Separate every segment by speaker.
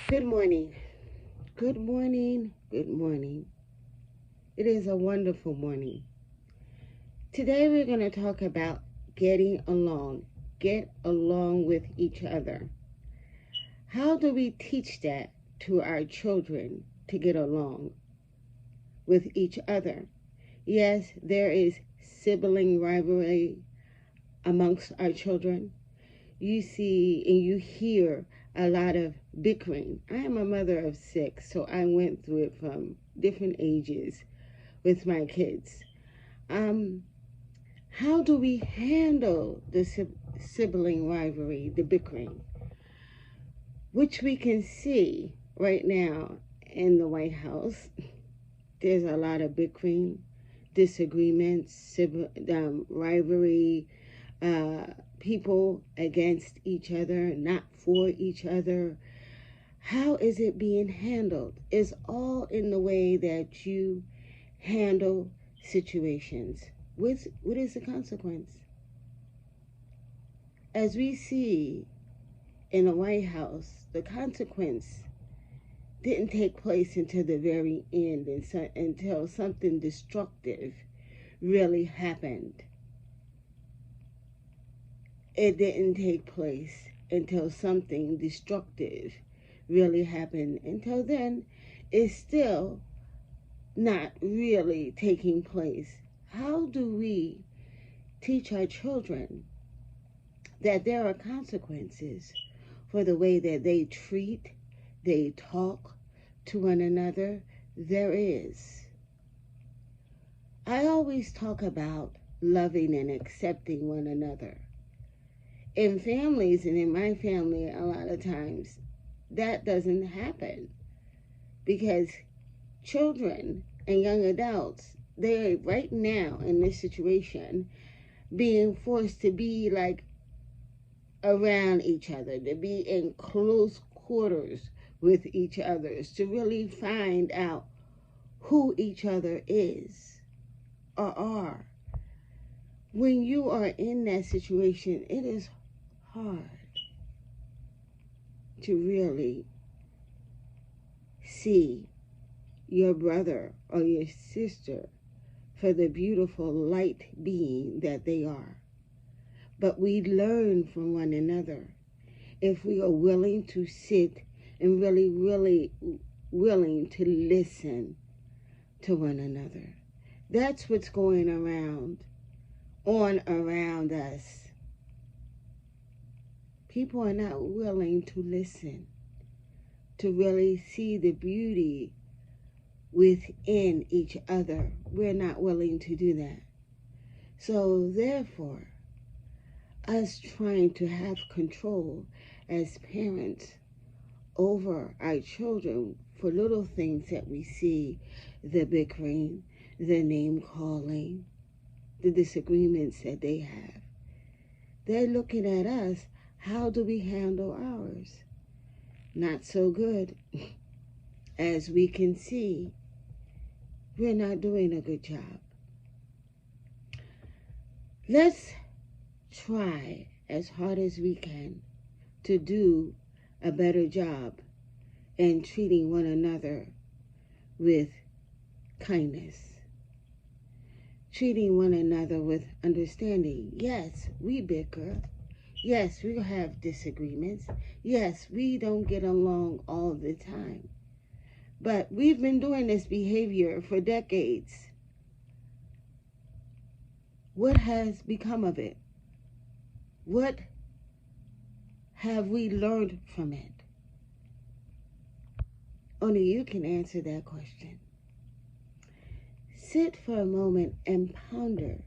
Speaker 1: Good morning. Good morning. Good morning. It is a wonderful morning. Today we're going to talk about getting along. Get along with each other. How do we teach that to our children to get along with each other? Yes, there is sibling rivalry amongst our children. You see and you hear a lot of bickering. I am a mother of 6, so I went through it from different ages with my kids. Um, how do we handle the sibling rivalry, the bickering, which we can see right now in the White House? There's a lot of bickering, disagreements, rivalry, people against each other, not for each other. How is it being handled? It's all in the way that you handle situations. What is the consequence? As we see in the White House, the consequence didn't take place until the very end, until something destructive really happened. It didn't take place until something destructive really happened. Until then, it's still not really taking place. How do we teach our children that there are consequences for the way that they treat, they talk to one another? There is. I always talk about loving and accepting one another. In families, and in my family, a lot of times that doesn't happen because children and young adults, they're right now in this situation being forced to be like around each other, to be in close quarters with each other, to really find out who each other is or are. When you are in that situation, it is hard to really see your brother or your sister for the beautiful light being that they are. But we learn from one another if we are willing to sit and really willing to listen to one another. That's what's going around us. People are not willing to listen, to really see the beauty within each other. We're not willing to do that. So therefore, us trying to have control as parents over our children for little things that we see, the bickering, the name calling, the disagreements that they have. They're looking at us. How do we handle ours? Not so good. As we can see, we're not doing a good job. Let's try as hard as we can to do a better job in treating one another with kindness, treating one another with understanding. Yes, we bicker. Yes, we have disagreements. Yes, we don't get along all the time. But we've been doing this behavior for decades. What has become of it? What have we learned from it? Only you can answer that question. Sit for a moment and ponder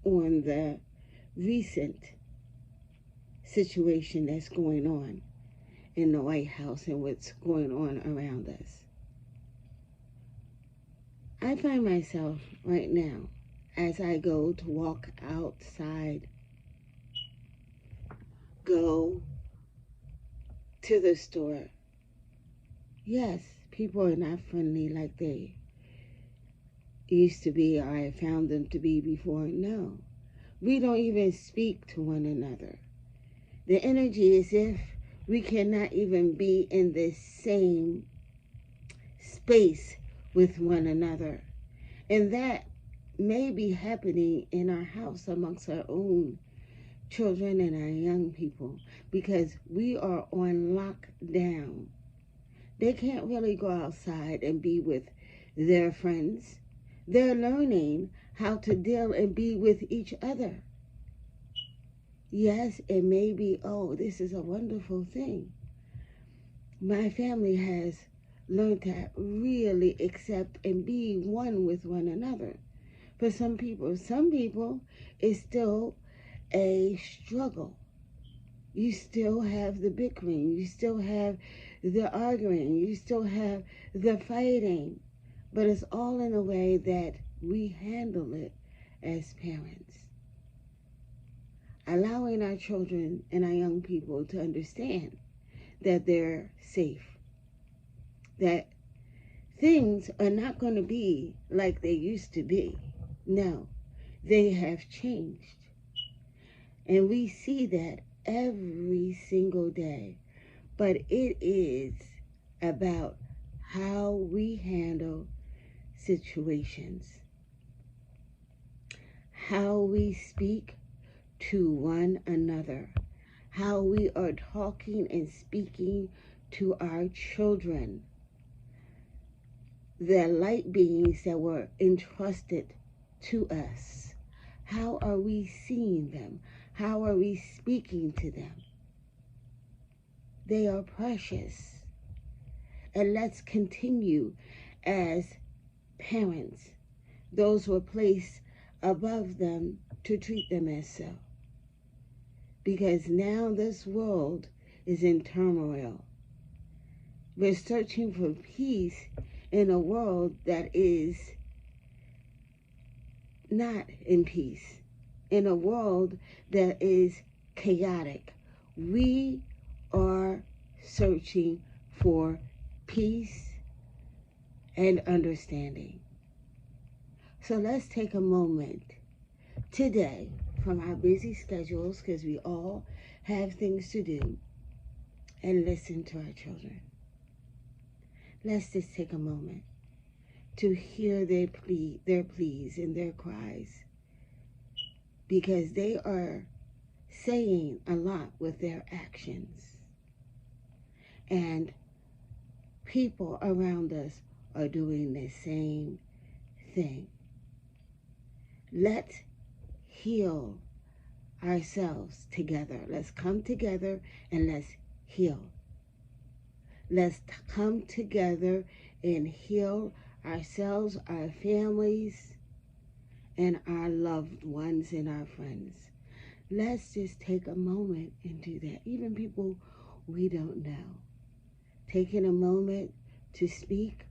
Speaker 1: on the recent situation that's going on in the White House and what's going on around us. I find myself right now, as I go to walk outside, go to the store. Yes, people are not friendly like they used to be, or I found them to be before. No, we don't even speak to one another. The energy is if We cannot even be in the same space with one another. And that may be happening in our house amongst our own children and our young people, because we are on lockdown. They can't really go outside and be with their friends. They're learning how to deal and be with each other. Yes, it may be, oh, this is a wonderful thing. My family has learned to really accept and be one with one another. For some people, it's still a struggle. You still have the bickering, you still have the arguing, you still have the fighting, but it's all in a way that we handle it as parents. Allowing our children and our young people to understand that they're safe, that things are not going to be like they used to be. No, they have changed. And we see that every single day. But it is about how we handle situations, how we speak to one another, how we are talking and speaking to our children, the light beings that were entrusted to us. How are we seeing them? How are we speaking to them? They are precious. And let's continue as parents, those who are placed above them, to treat them as so. Because now this world is in turmoil. We're searching for peace in a world that is not in peace, in a world that is chaotic. We are searching for peace and understanding. So let's take a moment today from our busy schedules, because we all have things to do, and listen to our children. Let's just take a moment to hear their pleas and their cries, because they are saying a lot with their actions. And people around us are doing the same thing. Let's heal ourselves together. Let's come together and let's heal. Let's come together and heal ourselves, our families, and our loved ones and our friends. Let's just take a moment and do that. Even people we don't know. Taking a moment to speak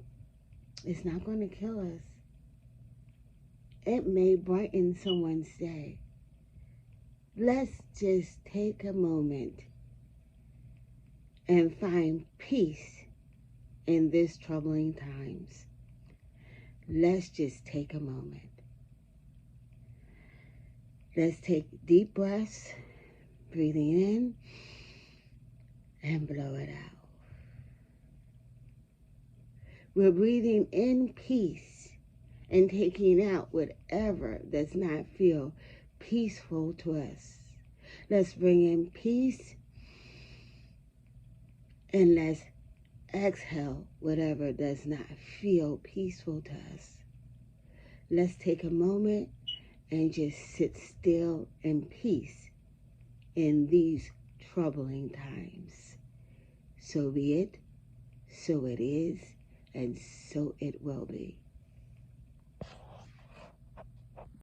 Speaker 1: is not going to kill us. It may brighten someone's day. Let's just take a moment and find peace in these troubling times. Let's just take a moment. Let's take deep breaths, breathing in and blow it out. We're breathing in peace and taking out whatever does not feel peaceful to us. Let's bring in peace and let's exhale whatever does not feel peaceful to us. Let's take a moment and just sit still in peace in these troubling times. So be it, so it is, and so it will be.